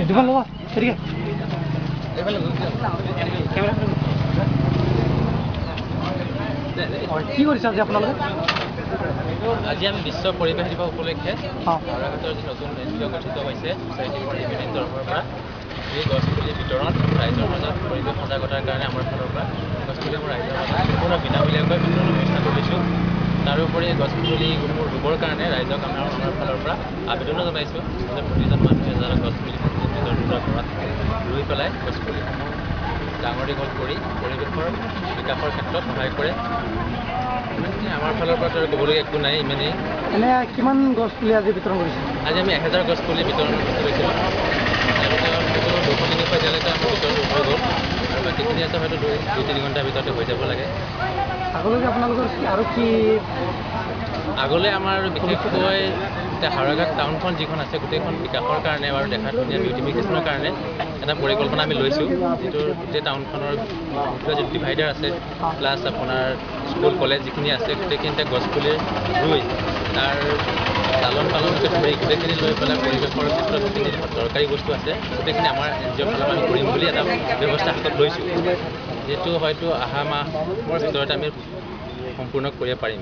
Headphone ল'বা ঠিক আছে কি কৰিছে আজি আপোনালোকে আজি আমি বিশ্ব পৰিৱেশ দিৱস উপলক্ষে হাওৰাঘাটৰ যি নতুন এনজিঅ' গঠিত হৈছে ছ'চাইটি ফৰ ইউনিটিৰ তৰফৰ পৰা এই গছপুলি বিতৰণ ৰাইজৰ মাজত পৰিৱেশ সজাগতাৰ কাৰণে আমাৰ ফালৰ পৰা গছপুলিবোৰ ৰাইজৰ মাজত সম্পূৰ্ণ বিনামূলীয়াকৈ বিতৰণৰ ব্যৱস্থা কৰিছোঁ। তাৰোপৰি গছপুলিসমূহ ৰুবৰ কাৰণে ৰাইজক আমাৰ ফালৰ পৰা আবেদনো জনাইছোঁ যে প্ৰতিজন মানুহে যাতে গছপুলিসমূহ নিজৰ নিজৰ ঘৰত ৰুই পেলাই গছপুলিসমূহ ডাঙৰ দীঘল কৰি পৰিৱেশৰ বিকাশৰ ক্ষেত্ৰত সহায় কৰে। আমাৰ ফালৰ পৰা ক'বলগীয়া একো নাই ইমানেই। এনে কিমান গছ পুলি আজি বিতৰণ কৰিছে? আজি আমি 1000 গছ পুলি বিতৰণ কৰিছিলোঁ। তাৰপিছত 200-300 এতিয়ালৈকে আমাৰ বিতৰণ হৈ গ'ল আৰু বাকীখিনি আছে হয়তো 2-3 ঘণ্টাৰ ভিতৰতে হৈ যাব লাগে। আগলৈকে আপোনালোকৰ আৰু কি আগলৈ আমাৰ বিশেষকৈ এতিয়া হাওৰাঘাট টাউনখন যিখন আছে গোটেইখন বিকাশৰ কাৰণে আৰু দেখাত ধুনীয়া বিউটিফিকেশ্যনৰ কাৰণে এটা পৰিকল্পনা আমি লৈছোঁ, যিটো গোটেই টাউনখনৰ যিটো ডিভাইডাৰ আছে প্লাছ আপোনাৰ স্কুল কলেজ যিখিনি আছে গোটেইখিনিতে গছপুলি ৰুই তাৰ লালন পালনকে ধৰি গোটেইখিনি লৈ পেলাই পৰিৱেশৰ ক্ষেত্ৰত যিখিনি দৰকাৰী বস্তু আছে গোটেইখিনি আমাৰ এনজিঅ'ৰ ফালৰ পৰা আমি কৰিম বুলি এটা ব্যৱস্থা হাতত লৈছোঁ, যিটো হয়তো অহা মাহৰ ভিতৰতে আমি সম্পূৰ্ণ কৰিব পাৰিম।